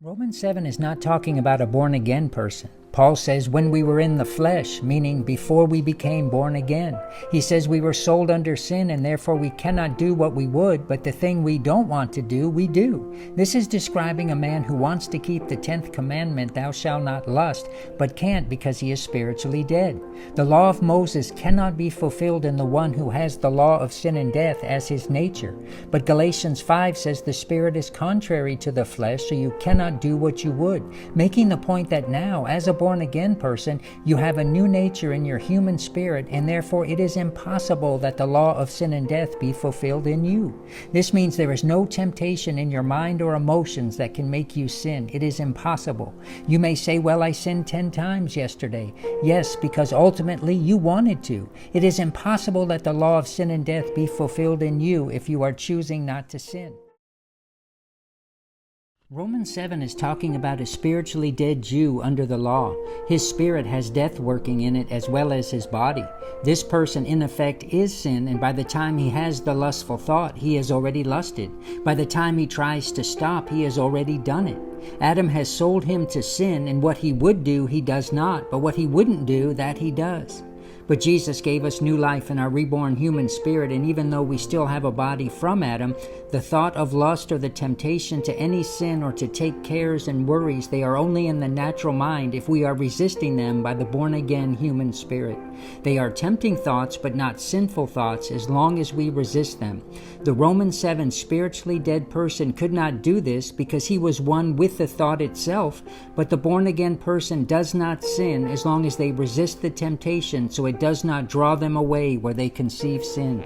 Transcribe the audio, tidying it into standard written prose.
Romans 7 is not talking about a born-again person. Paul says when we were in the flesh, meaning before we became born again. He says we were sold under sin and therefore we cannot do what we would, but the thing we don't want to do, we do. This is describing a man who wants to keep the 10th commandment, thou shalt not lust, but can't because he is spiritually dead. The law of Moses cannot be fulfilled in the one who has the law of sin and death as his nature. But Galatians 5 says the spirit is contrary to the flesh, so you cannot do what you would, making the point that now, as a born-again person, you have a new nature in your human spirit, and therefore it is impossible that the law of sin and death be fulfilled in you. This means there is no temptation in your mind or emotions that can make you sin. It is impossible. You may say, well, I sinned 10 times yesterday. Yes, because ultimately you wanted to. It is impossible that the law of sin and death be fulfilled in you if you are choosing not to sin. Romans 7 is talking about a spiritually dead Jew under the law. His spirit has death working in it as well as his body. This person in effect is sin, and by the time he has the lustful thought, he has already lusted. By the time he tries to stop, he has already done it. Adam has sold him to sin, and what he would do, he does not, but what he wouldn't do, that he does. But Jesus gave us new life in our reborn human spirit, and even though we still have a body from Adam, the thought of lust or the temptation to any sin or to take cares and worries, they are only in the natural mind if we are resisting them by the born-again human spirit. They are tempting thoughts, but not sinful thoughts, as long as we resist them. The Romans 7 spiritually dead person could not do this because he was one with the thought itself, but the born-again person does not sin as long as they resist the temptation, so it does not draw them away where they conceive sin.